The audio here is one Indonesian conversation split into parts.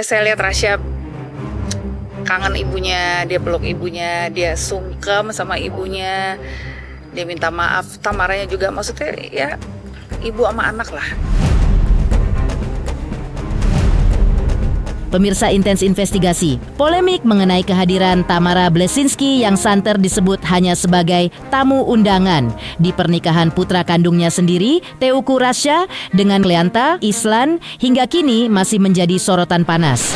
Ya saya lihat Rasya kangen ibunya, dia peluk ibunya, dia sungkem sama ibunya, dia minta maaf. Tamaranya juga, maksudnya ya ibu sama anak lah. Pemirsa Intens Investigasi, polemik mengenai kehadiran Tamara Bleszynsky yang santer disebut hanya sebagai tamu undangan di pernikahan putra kandungnya sendiri, Teuku Rasya, dengan Kleanta Islan hingga kini masih menjadi sorotan panas.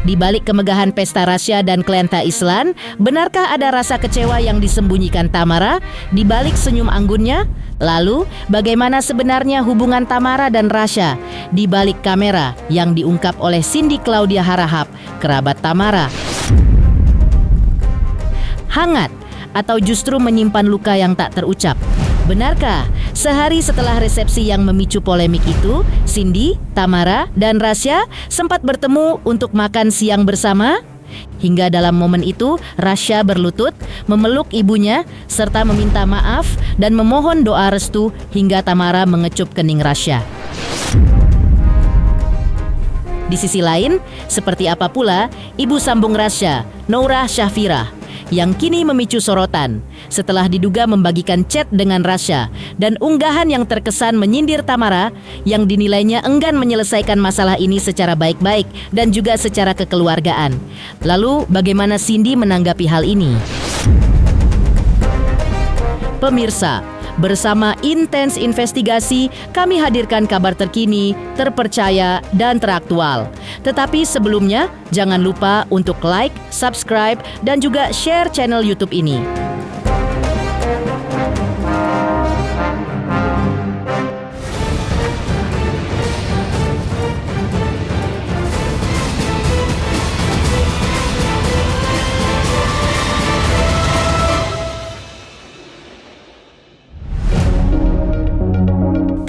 Di balik kemegahan pesta Rasya dan Kleanta Islan, benarkah ada rasa kecewa yang disembunyikan Tamara di balik senyum anggunnya? Lalu, bagaimana sebenarnya hubungan Tamara dan Rasya di balik kamera yang diungkap oleh Cindy Claudia Harahap, kerabat Tamara? Hangat atau justru menyimpan luka yang tak terucap? Benarkah sehari setelah resepsi yang memicu polemik itu, Cindy, Tamara, dan Rasya sempat bertemu untuk makan siang bersama? Hingga dalam momen itu, Rasya berlutut, memeluk ibunya, serta meminta maaf dan memohon doa restu hingga Tamara mengecup kening Rasya. Di sisi lain, seperti apa pula ibu sambung Rasya, Noura Syafira, yang kini memicu sorotan setelah diduga membagikan chat dengan Rasya dan unggahan yang terkesan menyindir Tamara yang dinilainya enggan menyelesaikan masalah ini secara baik-baik dan juga secara kekeluargaan. Lalu bagaimana Cindy menanggapi hal ini? Pemirsa, bersama Intens Investigasi, kami hadirkan kabar terkini, terpercaya, dan teraktual. Tetapi sebelumnya, jangan lupa untuk like, subscribe, dan juga share channel YouTube ini.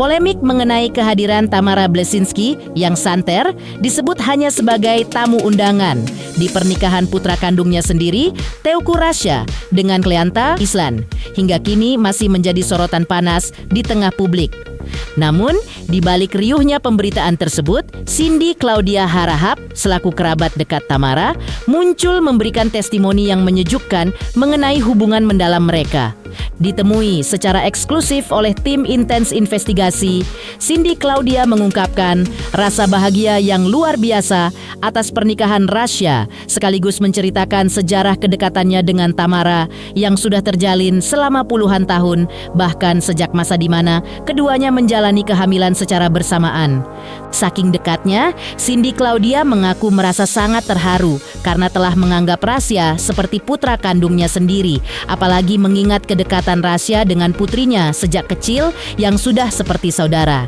Polemik mengenai kehadiran Tamara Bleszynsky yang santer disebut hanya sebagai tamu undangan di pernikahan putra kandungnya sendiri, Teuku Rasya, dengan Kleanta Islan, hingga kini masih menjadi sorotan panas di tengah publik. Namun, di balik riuhnya pemberitaan tersebut, Cindy Claudia Harahap, selaku kerabat dekat Tamara, muncul memberikan testimoni yang menyejukkan mengenai hubungan mendalam mereka. Ditemui secara eksklusif oleh tim Intens Investigasi, Cindy Claudia mengungkapkan rasa bahagia yang luar biasa atas pernikahan Rasya, sekaligus menceritakan sejarah kedekatannya dengan Tamara yang sudah terjalin selama puluhan tahun, bahkan sejak masa di mana keduanya menjalani kehamilan secara bersamaan. Saking dekatnya, Cindy Claudia mengaku merasa sangat terharu karena telah menganggap Rasya seperti putra kandungnya sendiri, apalagi mengingat kedekatan Rasya dengan putrinya sejak kecil yang sudah seperti saudara.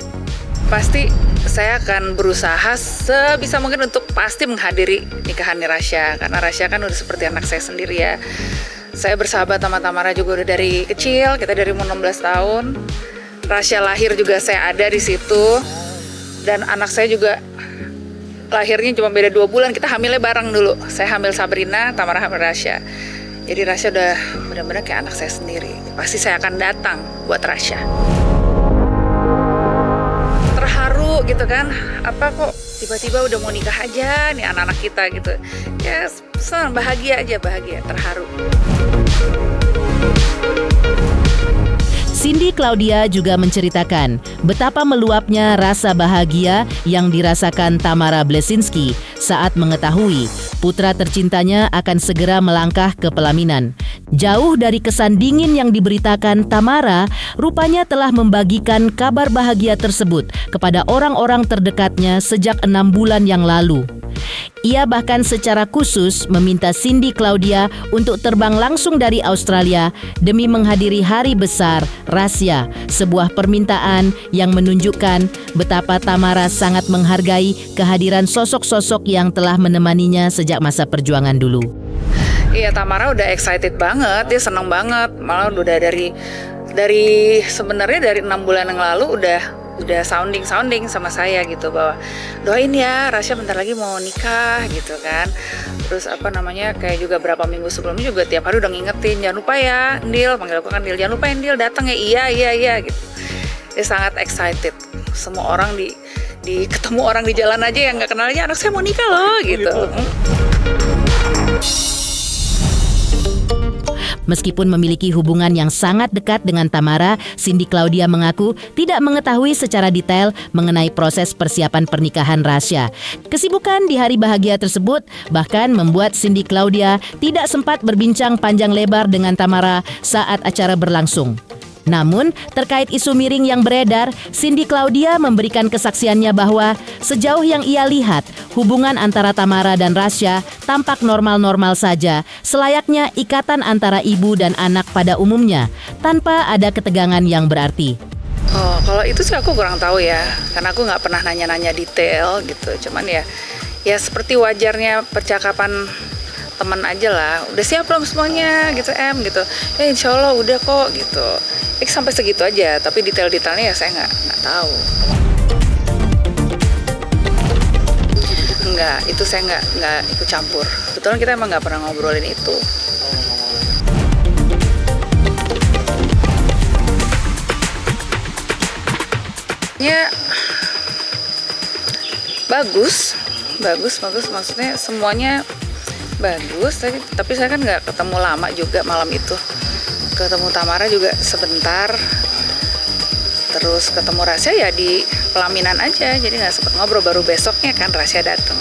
Pasti saya akan berusaha sebisa mungkin untuk pasti menghadiri nikahannya Rasya, karena Rasya kan udah seperti anak saya sendiri ya. Saya bersahabat sama Tamara juga udah dari kecil, kita dari umur 16 tahun. Rasya lahir juga saya ada di situ, dan anak saya juga lahirnya cuma beda 2 bulan, kita hamilnya bareng dulu. Saya hamil Sabrina, Tamara hamil Rasya. Jadi Rasya udah benar-benar kayak anak saya sendiri. Pasti saya akan datang buat Rasya. Terharu gitu kan, apa kok tiba-tiba udah mau nikah aja nih anak-anak kita gitu. Ya senang, bahagia aja, bahagia, terharu. Cindy Claudia juga menceritakan betapa meluapnya rasa bahagia yang dirasakan Tamara Bleszynsky saat mengetahui putra tercintanya akan segera melangkah ke pelaminan. Jauh dari kesan dingin yang diberitakan, Tamara rupanya telah membagikan kabar bahagia tersebut kepada orang-orang terdekatnya sejak 6 bulan yang lalu. Ia bahkan secara khusus meminta Cindy Claudia untuk terbang langsung dari Australia demi menghadiri hari besar Rasya, sebuah permintaan yang menunjukkan betapa Tamara sangat menghargai kehadiran sosok-sosok yang telah menemaninya sejak masa perjuangan dulu. Iya, Tamara udah excited banget, dia seneng banget. Malah udah dari sebenarnya dari 6 bulan yang lalu udah sounding sama saya gitu, bahwa doain ya Rasya bentar lagi mau nikah gitu kan. Terus kayak juga berapa minggu sebelumnya juga tiap hari udah ngingetin, jangan lupa ya Ndil, panggil aku kan Ndil, jangan lupa ya Ndil datang ya, iya gitu. Dia sangat excited. Semua orang ketemu orang di jalan aja yang nggak kenal aja, anak saya mau nikah loh gitu. Meskipun memiliki hubungan yang sangat dekat dengan Tamara, Cindy Claudia mengaku tidak mengetahui secara detail mengenai proses persiapan pernikahan Rasya. Kesibukan di hari bahagia tersebut bahkan membuat Cindy Claudia tidak sempat berbincang panjang lebar dengan Tamara saat acara berlangsung. Namun, terkait isu miring yang beredar, Cindy Claudia memberikan kesaksiannya bahwa sejauh yang ia lihat, hubungan antara Tamara dan Rasya tampak normal-normal saja, selayaknya ikatan antara ibu dan anak pada umumnya, tanpa ada ketegangan yang berarti. Oh, kalau itu sih aku kurang tahu ya, karena aku nggak pernah nanya-nanya detail gitu. Cuman ya seperti wajarnya percakapan teman aja lah. Udah siap belum semuanya gitu gitu. Insya Allah udah kok gitu. Sampai segitu aja, tapi detail-detailnya ya saya nggak tahu. Enggak, itu saya nggak ikut campur. Kebetulan kita emang nggak pernah ngobrolin itu. Ya, bagus maksudnya semuanya bagus. Tapi saya kan nggak ketemu lama juga malam itu. Ketemu Tamara juga sebentar, terus ketemu Rasya ya di pelaminan aja, jadi nggak sempat ngobrol. Baru besoknya kan Rasya datang,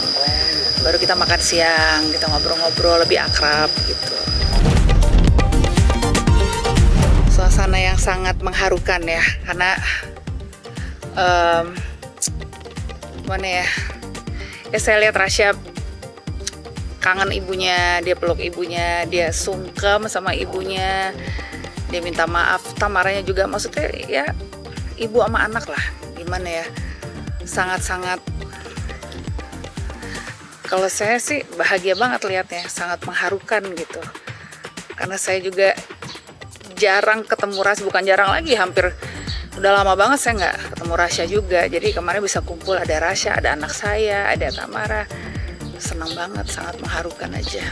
baru kita makan siang, kita ngobrol-ngobrol lebih akrab gitu. Suasana yang sangat mengharukan ya, karena gimana ya, saya lihat Rasya kangen ibunya, dia peluk ibunya, dia sungkem sama ibunya, dia minta maaf. Tamaranya juga, maksudnya ya ibu sama anak lah, gimana ya, sangat-sangat, kalau saya sih bahagia banget lihatnya, sangat mengharukan gitu. Karena saya juga jarang ketemu Rasya, bukan jarang lagi, hampir udah lama banget saya nggak ketemu Rasya juga. Jadi kemarin bisa kumpul, ada Rasya, ada anak saya, ada Tamara. Senang banget, sangat mengharukan aja.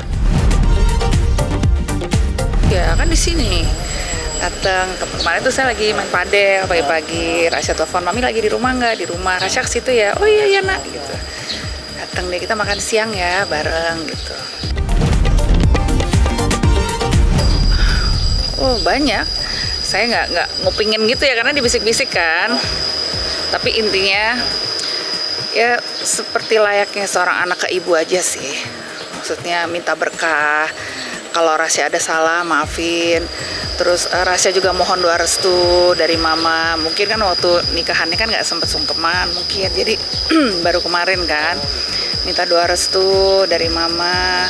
Ya kan di sini datang, kemarin tuh saya lagi main padel pagi-pagi, Rasya telepon, mami lagi di rumah nggak? Di rumah. Rasya ke situ ya. Oh iya nak gitu. Datang deh, kita makan siang ya bareng gitu. Oh banyak. Saya nggak ngupingin gitu ya, karena dibisik-bisik kan. Tapi intinya ya seperti layaknya seorang anak ke ibu aja sih. Maksudnya minta berkah, kalau Rasya ada salah maafin. Terus Rasya juga mohon doa restu dari mama. Mungkin kan waktu nikahannya kan nggak sempet sungkeman mungkin, jadi baru kemarin kan minta doa restu dari mama.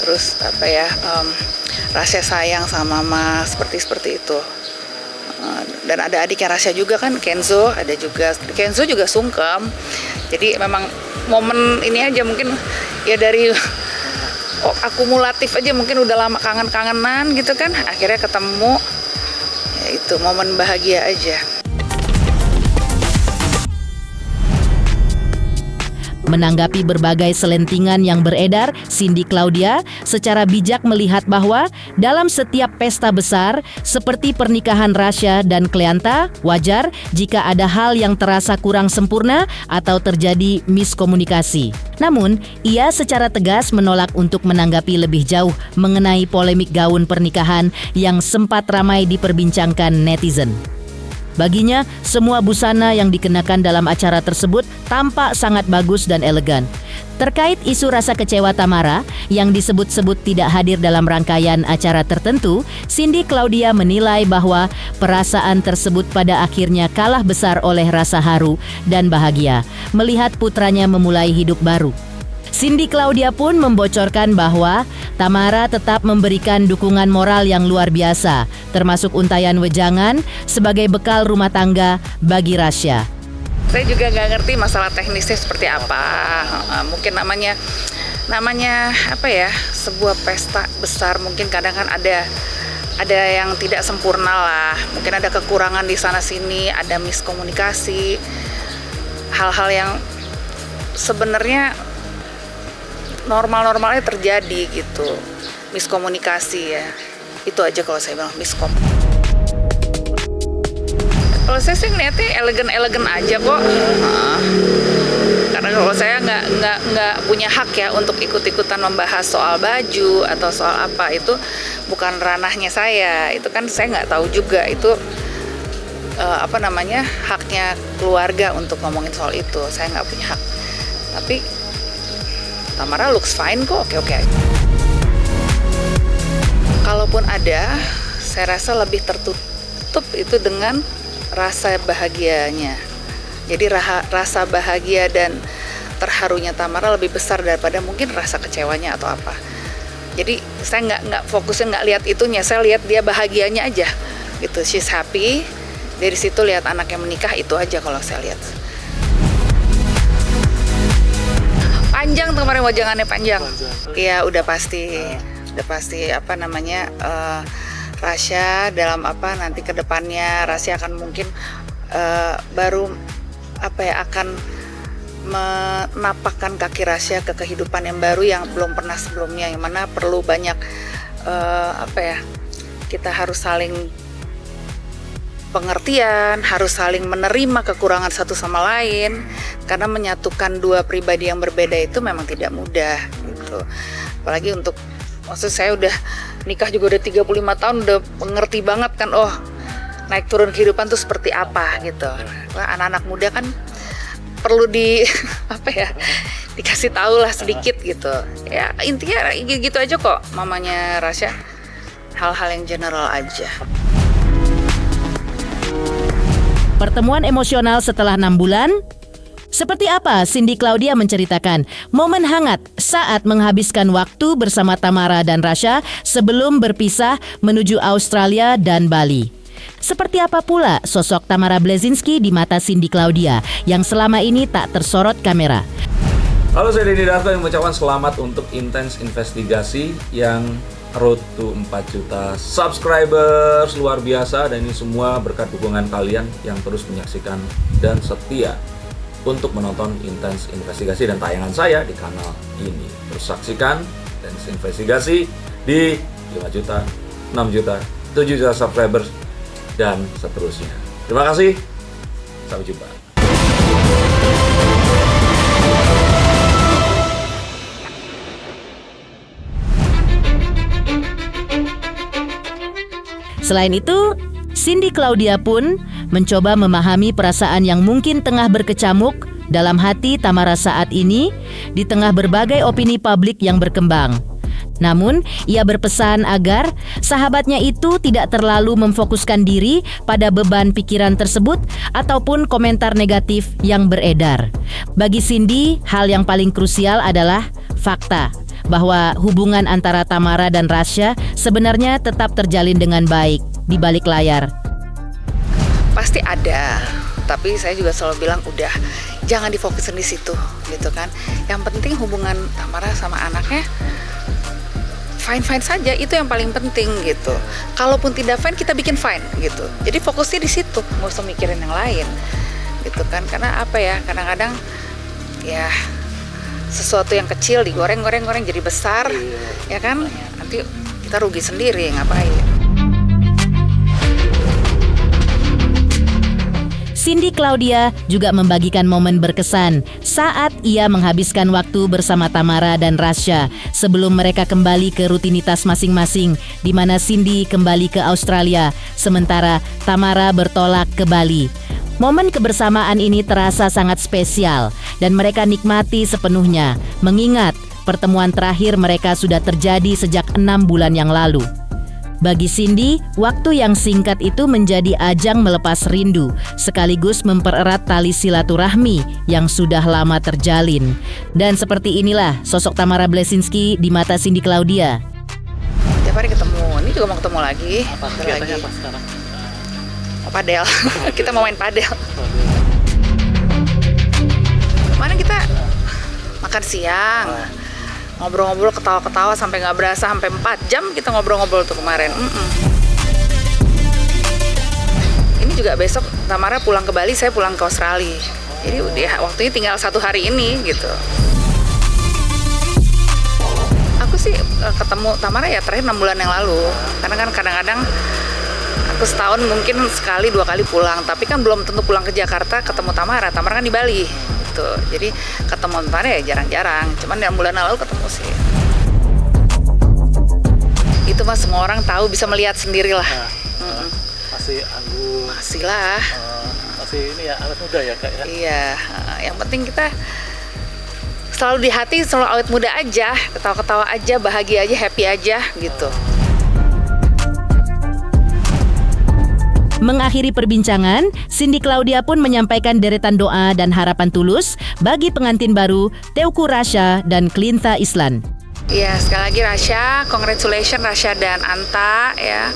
Terus apa ya, Rasya sayang sama mama, seperti itu. Dan ada adiknya Rasya juga kan, Kenzo, ada juga. Kenzo juga sungkem. Jadi memang momen ini aja mungkin ya dari akumulatif aja, mungkin udah lama kangen-kangenan gitu kan, akhirnya ketemu, ya itu momen bahagia aja. Menanggapi berbagai selentingan yang beredar, Cindy Claudia secara bijak melihat bahwa dalam setiap pesta besar seperti pernikahan Rasya dan Kleanta, wajar jika ada hal yang terasa kurang sempurna atau terjadi miskomunikasi. Namun, ia secara tegas menolak untuk menanggapi lebih jauh mengenai polemik gaun pernikahan yang sempat ramai diperbincangkan netizen. Baginya, semua busana yang dikenakan dalam acara tersebut tampak sangat bagus dan elegan. Terkait isu rasa kecewa Tamara yang disebut-sebut tidak hadir dalam rangkaian acara tertentu, Cindy Claudia menilai bahwa perasaan tersebut pada akhirnya kalah besar oleh rasa haru dan bahagia melihat putranya memulai hidup baru. Cindy Claudia pun membocorkan bahwa Tamara tetap memberikan dukungan moral yang luar biasa, termasuk untayan wejangan sebagai bekal rumah tangga bagi Rasya. Saya juga nggak ngerti masalah teknisnya seperti apa. Mungkin namanya apa ya, sebuah pesta besar, mungkin kadang kan ada yang tidak sempurna lah. Mungkin ada kekurangan di sana sini, ada miskomunikasi, hal-hal yang sebenarnya normal-normalnya terjadi gitu, miskomunikasi ya. Itu aja kalau saya bilang miskom. Kalau saya sih ngeliatnya elegan aja kok. Karena kalau saya nggak punya hak ya untuk ikut-ikutan membahas soal baju atau soal apa, itu bukan ranahnya saya. Itu kan saya nggak tahu juga itu haknya keluarga untuk ngomongin soal itu. Saya nggak punya hak. Tapi Tamara looks fine kok, oke. Kalaupun ada, saya rasa lebih tertutup itu dengan rasa bahagianya. Jadi rasa bahagia dan terharunya Tamara lebih besar daripada mungkin rasa kecewanya atau apa. Jadi saya nggak fokusnya, nggak lihat itunya, saya lihat dia bahagianya aja gitu. She's happy. Dari situ lihat anaknya menikah, itu aja kalau saya lihat. Panjang tuh kemarin wajangannya panjang. Iya udah pasti Rasya dalam nanti ke depannya Rasya akan mungkin akan menapakkan kaki Rasya ke kehidupan yang baru yang belum pernah sebelumnya, yang mana perlu banyak kita harus saling pengertian, harus saling menerima kekurangan satu sama lain, karena menyatukan dua pribadi yang berbeda itu memang tidak mudah gitu. Apalagi maksud saya udah nikah juga udah 35 tahun, udah mengerti banget kan, naik turun kehidupan tuh seperti apa gitu. Nah, anak-anak muda kan perlu dikasih tahu lah sedikit gitu. Ya intinya gitu aja kok mamanya Rasya. Hal-hal yang general aja. Pertemuan emosional setelah 6 bulan? Seperti apa Cindy Claudia menceritakan momen hangat saat menghabiskan waktu bersama Tamara dan Rasya sebelum berpisah menuju Australia dan Bali. Seperti apa pula sosok Tamara Blesinski di mata Cindy Claudia yang selama ini tak tersorot kamera? Halo, saya Denny Darto yang mengucapkan selamat untuk Intens Investigasi yang road to 4 juta subscribers, luar biasa, dan ini semua berkat dukungan kalian yang terus menyaksikan dan setia untuk menonton Intens Investigasi dan tayangan saya di kanal ini. Terus saksikan Intens Investigasi di 5 juta, 6 juta, 7 juta subscribers dan seterusnya. Terima kasih, sampai jumpa. Selain itu, Cindy Claudia pun mencoba memahami perasaan yang mungkin tengah berkecamuk dalam hati Tamara saat ini di tengah berbagai opini publik yang berkembang. Namun, ia berpesan agar sahabatnya itu tidak terlalu memfokuskan diri pada beban pikiran tersebut ataupun komentar negatif yang beredar. Bagi Cindy, hal yang paling krusial adalah fakta bahwa hubungan antara Tamara dan Rasya sebenarnya tetap terjalin dengan baik di balik layar. Pasti ada, tapi saya juga selalu bilang udah jangan difokusin di situ gitu kan. Yang penting hubungan Tamara sama anaknya fine saja, itu yang paling penting gitu. Kalaupun tidak fine, kita bikin fine gitu. Jadi fokusnya di situ, nggak usah mikirin yang lain gitu kan. Karena kadang-kadang ya sesuatu yang kecil digoreng jadi besar, ya kan, nanti kita rugi sendiri, ngapain. Cindy Claudia juga membagikan momen berkesan saat ia menghabiskan waktu bersama Tamara dan Rasya sebelum mereka kembali ke rutinitas masing-masing, di mana Cindy kembali ke Australia sementara Tamara bertolak ke Bali. Momen kebersamaan ini terasa sangat spesial dan mereka nikmati sepenuhnya, mengingat pertemuan terakhir mereka sudah terjadi sejak 6 bulan yang lalu. Bagi Cindy, waktu yang singkat itu menjadi ajang melepas rindu, sekaligus mempererat tali silaturahmi yang sudah lama terjalin. Dan seperti inilah sosok Tamara Blesinski di mata Cindy Claudia. Tiap hari ketemu, ini juga mau ketemu lagi. Kegiatannya apa sekarang? Padel. Kita mau main padel. Kemarin kita makan siang, ngobrol-ngobrol, ketawa-ketawa sampai nggak berasa, sampai 4 jam kita ngobrol-ngobrol tuh kemarin. Ini juga besok Tamara pulang ke Bali, saya pulang ke Australia. Jadi udah waktunya tinggal 1 hari ini gitu. Aku sih ketemu Tamara ya terakhir 6 bulan yang lalu. Karena kan kadang-kadang aku setahun mungkin sekali 2 kali pulang, tapi kan belum tentu pulang ke Jakarta ketemu Tamara kan di Bali gitu. Jadi ketemu Tamara ya jarang-jarang, cuman yang bulan lalu ketemu sih. Itu mah semua orang tahu, bisa melihat sendiri lah. Masih anggun. Masih lah. Masih ini ya, awet muda ya Kak ya? Iya, yang penting kita selalu di hati, selalu awet muda aja, ketawa-ketawa aja, bahagia aja, happy aja gitu. Mengakhiri perbincangan, Cindy Claudia pun menyampaikan deretan doa dan harapan tulus bagi pengantin baru Teuku Rasya dan Klinta Islan. Iya, sekali lagi Rasya, congratulations Rasya dan Anta ya.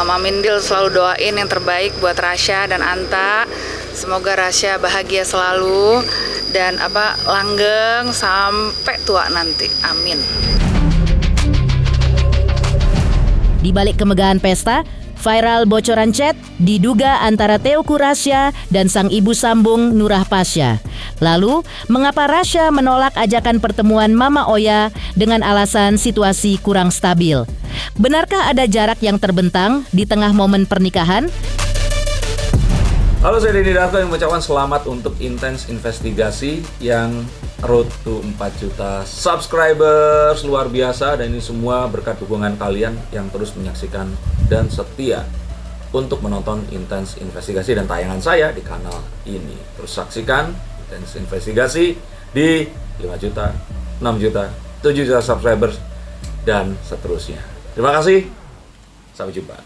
Mamindil selalu doain yang terbaik buat Rasya dan Anta. Semoga Rasya bahagia selalu dan langgeng sampai tua nanti. Amin. Di balik kemegahan pesta, viral bocoran chat diduga antara Teuku Rasya dan sang ibu sambung Nurah Pasya. Lalu, mengapa Rasya menolak ajakan pertemuan Mama Oya dengan alasan situasi kurang stabil? Benarkah ada jarak yang terbentang di tengah momen pernikahan? Halo, saya Denny Darto yang mengucapkan selamat untuk Intens Investigasi yang road to 4 juta subscribers, luar biasa. Dan ini semua berkat dukungan kalian yang terus menyaksikan dan setia untuk menonton Intens Investigasi dan tayangan saya di kanal ini. Terus saksikan Intens Investigasi di 5 juta, 6 juta, 7 juta subscribers dan seterusnya. Terima kasih, sampai jumpa.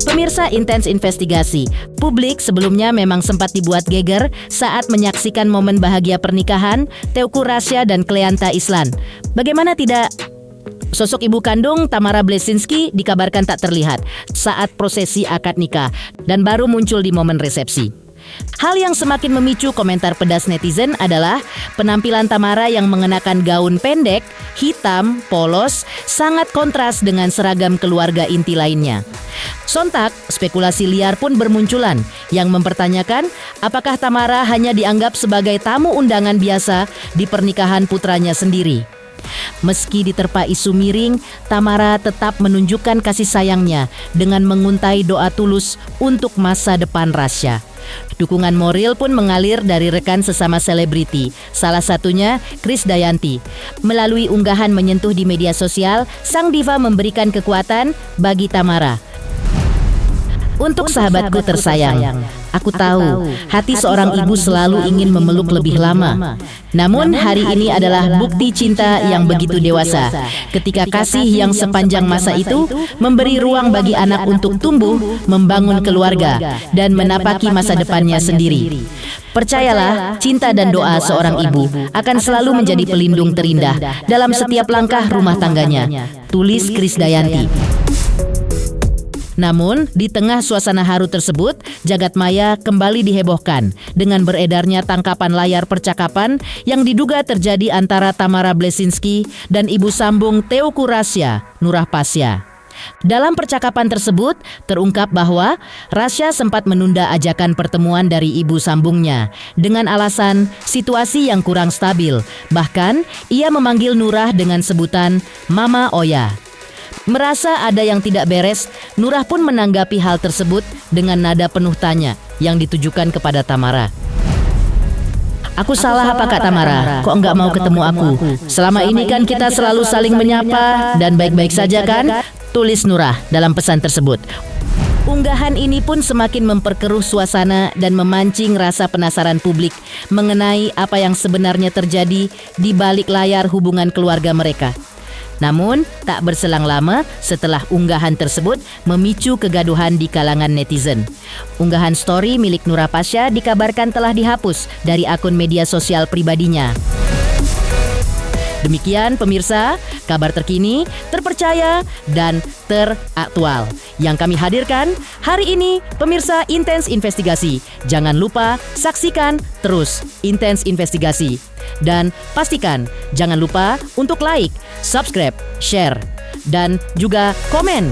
Pemirsa Intens Investigasi, publik sebelumnya memang sempat dibuat geger saat menyaksikan momen bahagia pernikahan Teuku Rasya dan Klinta Islan. Bagaimana tidak? Sosok ibu kandung Tamara Bleszynsky dikabarkan tak terlihat saat prosesi akad nikah dan baru muncul di momen resepsi. Hal yang semakin memicu komentar pedas netizen adalah penampilan Tamara yang mengenakan gaun pendek, hitam, polos, sangat kontras dengan seragam keluarga inti lainnya. Sontak, spekulasi liar pun bermunculan yang mempertanyakan apakah Tamara hanya dianggap sebagai tamu undangan biasa di pernikahan putranya sendiri. Meski diterpa isu miring, Tamara tetap menunjukkan kasih sayangnya dengan menguntai doa tulus untuk masa depan Rasya. Dukungan moral pun mengalir dari rekan sesama selebriti, salah satunya Krisdayanti. Melalui unggahan menyentuh di media sosial, sang diva memberikan kekuatan bagi Tamara. Untuk sahabatku tersayang, aku tahu hati seorang ibu selalu ingin memeluk lebih lama. Namun hari ini adalah bukti cinta yang begitu dewasa. Ketika kasih yang sepanjang masa itu memberi ruang bagi anak untuk tumbuh, membangun keluarga, dan menapaki masa depannya sendiri. Percayalah, cinta dan doa seorang ibu akan selalu menjadi pelindung terindah dalam setiap langkah rumah tangganya. Tulis Krisdayanti. Namun, di tengah suasana haru tersebut, jagat maya kembali dihebohkan dengan beredarnya tangkapan layar percakapan yang diduga terjadi antara Tamara Bleszynsky dan ibu sambung Teuku Rasya, Nurah Pasya. Dalam percakapan tersebut, terungkap bahwa Rasya sempat menunda ajakan pertemuan dari ibu sambungnya dengan alasan situasi yang kurang stabil. Bahkan, ia memanggil Nurah dengan sebutan Mama Oya. Merasa ada yang tidak beres, Nurah pun menanggapi hal tersebut dengan nada penuh tanya yang ditujukan kepada Tamara. Aku salah apa Kak Tamara? Kok enggak mau ketemu aku? Selama ini kan kita selalu saling menyapa dan baik-baik saja kan? Tulis Nurah dalam pesan tersebut. Unggahan ini pun semakin memperkeruh suasana dan memancing rasa penasaran publik mengenai apa yang sebenarnya terjadi di balik layar hubungan keluarga mereka. Namun, tak berselang lama setelah unggahan tersebut memicu kegaduhan di kalangan netizen. Unggahan story milik Nurah Pasya dikabarkan telah dihapus dari akun media sosial pribadinya. Demikian pemirsa, kabar terkini, terpercaya, dan teraktual yang kami hadirkan hari ini. Pemirsa Intens Investigasi, jangan lupa saksikan terus Intens Investigasi. Dan pastikan jangan lupa untuk like, subscribe, share, dan juga komen.